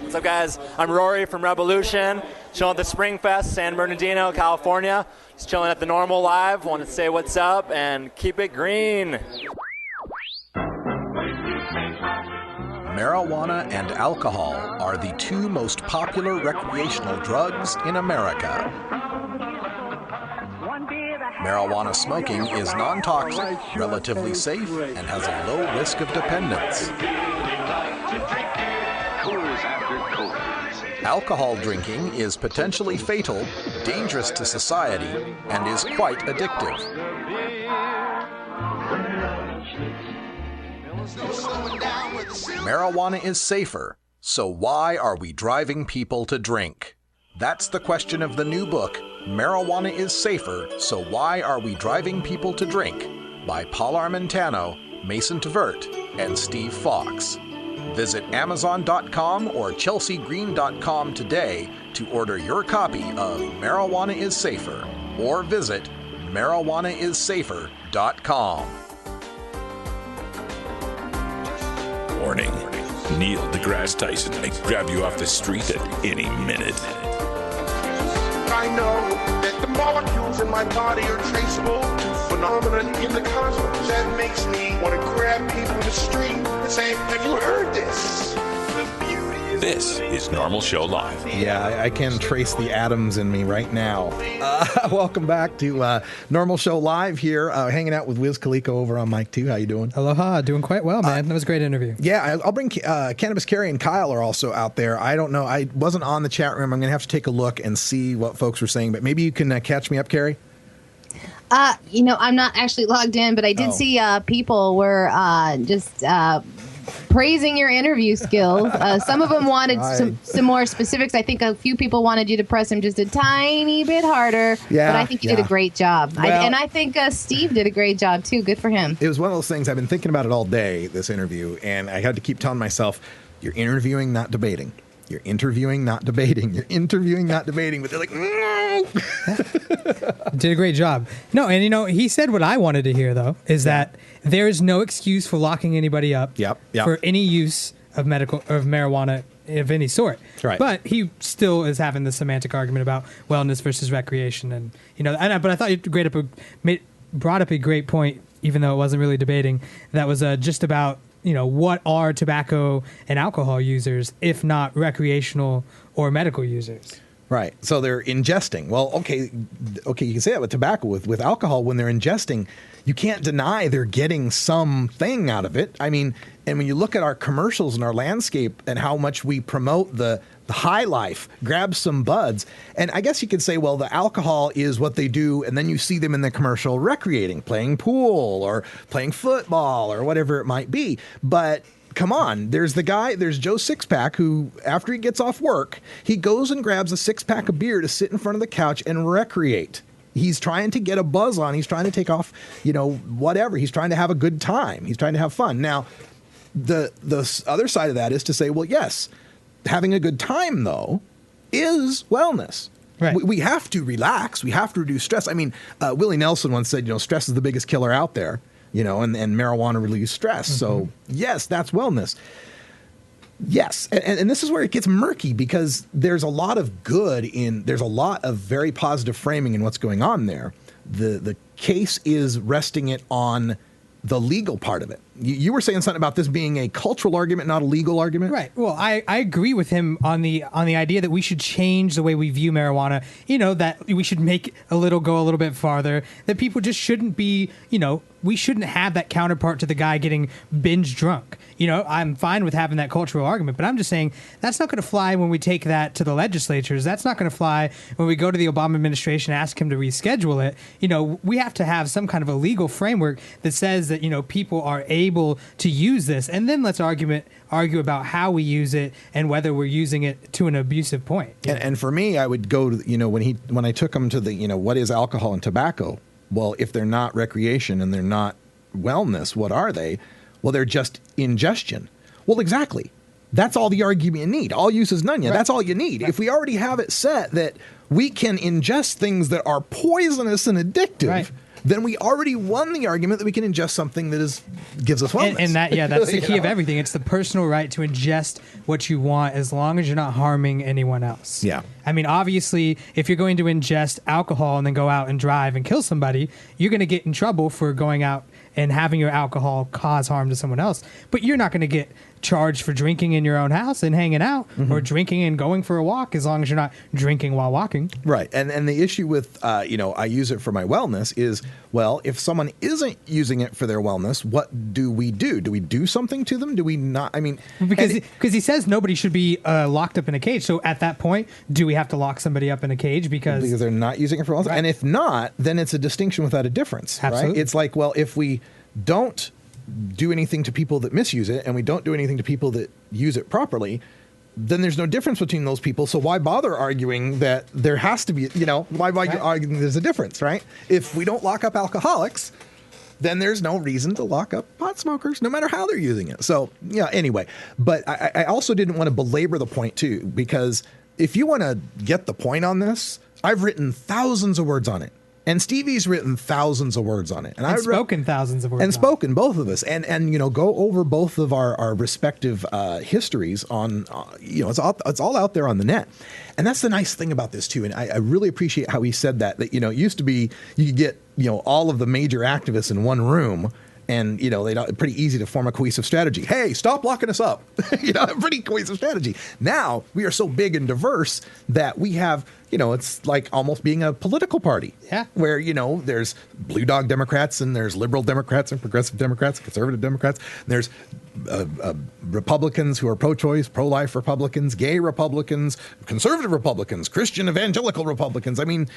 What's up, guys? I'm Rory from Revolution, chilling at the Spring Fest, San Bernardino, California. Just chilling at the Norml Live. Wanted to say what's up and keep it green. Marijuana and alcohol are the two most popular recreational drugs in America. Marijuana smoking is non-toxic, relatively safe, and has a low risk of dependence. Alcohol drinking is potentially fatal, dangerous to society, and is quite addictive. Marijuana is safer, so why are we driving people to drink? That's the question of the new book, Marijuana is Safer, So Why Are We Driving People to Drink? By Paul Armentano, Mason Tvert, and Steve Fox. Visit Amazon.com or ChelseaGreen.com today to order your copy of Marijuana is Safer, or visit marijuanaissafer.com. Warning. Neil deGrasse Tyson may grab you off the street at any minute. I know that the molecules in my body are traceable to phenomena in the cosmos. That makes me want to grab people in the street and say, have you heard this? This is Norml Show Live. Yeah, I can trace the atoms in me right now. Welcome back to Norml Show Live here, hanging out with Wiz Khalifa over on Mic 2. How you doing? Aloha, doing quite well, man. That was a great interview. Yeah, I'll bring Cannabis Carrie and Kyle are also out there. I don't know. I wasn't on the chat room. I'm going to have to take a look and see what folks were saying, but maybe you can catch me up, Carrie? I'm not actually logged in, but I did see people were just praising your interview skills. Some of them wanted some more specifics. I think a few people wanted you to press them just a tiny bit harder. Yeah, but I think you did a great job. Well, I think Steve did a great job, too. Good for him. It was one of those things I've been thinking about it all day, this interview, and I had to keep telling myself, you're interviewing, not debating. You're interviewing, not debating. You're interviewing, not debating. But they're like, no. Did a great job. No, and he said what I wanted to hear, though, is that there is no excuse for locking anybody up for any use of marijuana of any sort. Right. But he still is having the semantic argument about wellness versus recreation, and but I thought you brought up a great point, even though it wasn't really debating. That was just about what are tobacco and alcohol users, if not recreational or medical users. Right. So they're ingesting. Well, okay, you can say that with tobacco. With alcohol, when they're ingesting, you can't deny they're getting something out of it. I mean, and when you look at our commercials and our landscape and how much we promote the high life, grab some buds. And I guess you could say, well, the alcohol is what they do, and then you see them in the commercial recreating, playing pool or playing football or whatever it might be. But come on, there's Joe Sixpack who, after he gets off work, he goes and grabs a 6-pack of beer to sit in front of the couch and recreate. He's trying to get a buzz on. He's trying to take off, whatever. He's trying to have a good time. He's trying to have fun. Now, the other side of that is to say, well, yes, having a good time, though, is wellness. Right. We have to relax. We have to reduce stress. I mean, Willie Nelson once said, stress is the biggest killer out there, and marijuana relieves stress. Mm-hmm. So, yes, that's wellness. Yes, and this is where it gets murky because there's a lot of there's a lot of very positive framing in what's going on there. The case is resting it on the legal part of it. You were saying something about this being a cultural argument, not a legal argument? Right. Well, I agree with him on the idea that we should change the way we view marijuana, that we should make go a little bit farther, that people just shouldn't be, we shouldn't have that counterpart to the guy getting binge drunk. I'm fine with having that cultural argument, but I'm just saying that's not going to fly when we take that to the legislatures. That's not going to fly when we go to the Obama administration and ask him to reschedule it. We have to have some kind of a legal framework that says that, people are able to use this. And then let's argue about how we use it and whether we're using it to an abusive point. And for me, I would go to, when I took him to the, what is alcohol and tobacco? Well, if they're not recreation and they're not wellness, what are they? Well, they're just ingestion. Well, exactly. That's all the argument you need. All use is none. Right. That's all you need. Right. If we already have it set that we can ingest things that are poisonous and addictive, then we already won the argument that we can ingest something that gives us wellness. And that's the key of everything. It's the personal right to ingest what you want as long as you're not harming anyone else. Yeah. I mean, obviously, if you're going to ingest alcohol and then go out and drive and kill somebody, you're going to get in trouble for going out and having your alcohol cause harm to someone else. But you're not going to get charged for drinking in your own house and hanging out or drinking and going for a walk as long as you're not drinking while walking. Right. And the issue with, I use it for my wellness is, well, if someone isn't using it for their wellness, what do we do? Do we do something to them? Do we not? I mean, because he says nobody should be locked up in a cage. So at that point, do we have to lock somebody up in a cage because they're not using it for wellness? Right. And if not, then it's a distinction without a difference. Absolutely. Right? It's like, well, if we don't do anything to people that misuse it and we don't do anything to people that use it properly, then there's no difference between those people. So why bother arguing that there has to be, why arguing there's a difference, right? If we don't lock up alcoholics, then there's no reason to lock up pot smokers, no matter how they're using it. So, anyway, but I also didn't want to belabor the point too, because if you want to get the point on this, I've written thousands of words on it. And Stevie's written thousands of words on it. And spoken thousands of words. And spoken, both of us. And go over both of our respective histories on, it's all out there on the net. And that's the nice thing about this, too. And I really appreciate how he said that it used to be you could get, all of the major activists in one room. And, pretty easy to form a cohesive strategy. Hey, stop locking us up. Pretty cohesive strategy. Now, we are so big and diverse that we have, it's like almost being a political party. Yeah. Where, there's blue dog Democrats and there's liberal Democrats and progressive Democrats, conservative Democrats. There's Republicans who are pro-choice, pro-life Republicans, gay Republicans, conservative Republicans, Christian evangelical Republicans. I mean,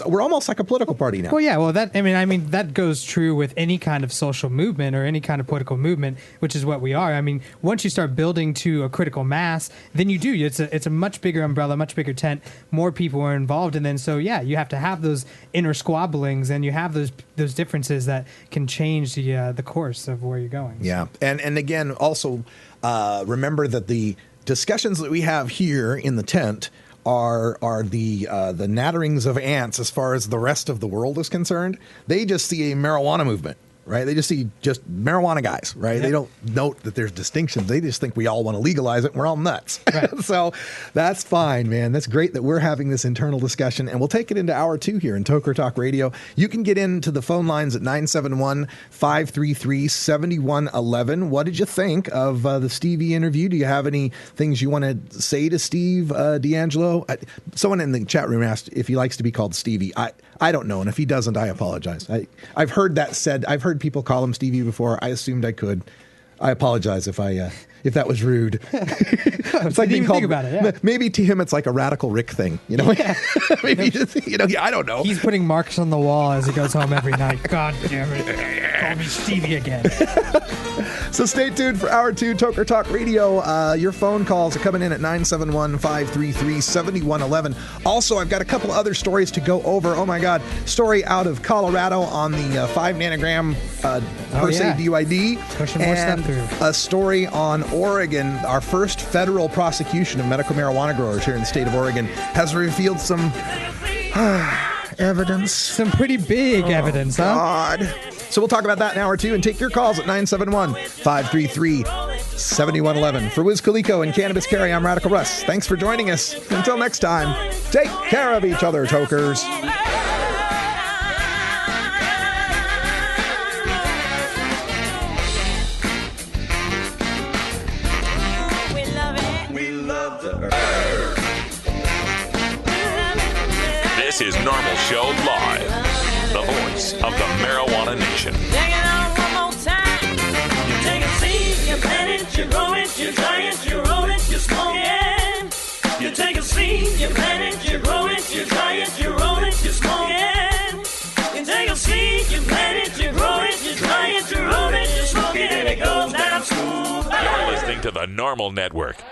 we're almost like a political party now. Well, yeah. Well, that goes true with any kind of social movement or any kind of political movement, which is what we are. I mean, once you start building to a critical mass, then you do. It's a much bigger umbrella, much bigger tent. More people are involved, and then you have to have those inner squabblings, and you have those differences that can change the course of where you're going. Yeah, and again, also remember that the discussions that we have here in the tent are the natterings of ants as far as the rest of the world is concerned. They just see a marijuana movement. Right? They just see just marijuana guys, right? Yep. They don't note that there's distinctions. They just think we all want to legalize it and we're all nuts. Right. So that's fine, man. That's great that we're having this internal discussion, and we'll take it into hour 2 here in Toker Talk Radio. You can get into the phone lines at 971-533-7111. What did you think of the Stevie interview? Do you have any things you want to say to Steve D'Angelo? Someone in the chat room asked if he likes to be called Stevie. I don't know, and if he doesn't, I apologize. I've heard that said. I've heard people call him Stevie before. I assumed I could. I apologize if if that was rude. It's like being called. About it, yeah. Maybe to him it's like a Radical Rick thing, Yeah. Maybe I don't know. He's putting marks on the wall as he goes home every night. God damn it! Call me Stevie again. So stay tuned for hour 2, Toker Talk Radio. Your phone calls are coming in at 971-533-7111. Also, I've got a couple other stories to go over. Oh my God, story out of Colorado on the 5 nanogram per se DUID, pushing more stuff through. A story on Oregon. Our first federal prosecution of medical marijuana growers here in the state of Oregon has revealed some evidence. Some pretty big evidence, huh? God. So we'll talk about that in hour 2 and take your calls at 971-533 7111. For Wiz Khalico and Cannabis Carry, I'm Radical Russ. Thanks for joining us. Until next time, take care of each other, tokers. This is Norml Show Live, the voice of the Marijuana Nation. Take it on one more time. You take a seed, you plant it, you grow it, you dry it, you roll it, you smoke it. You take a seed, you plant it, you grow it, you dry it, you roll it, you smoke it. You take a seed, you plant it, you grow it, you dry it, you roll it, you smoke it, and it goes down smooth. You're listening to the Norml Network.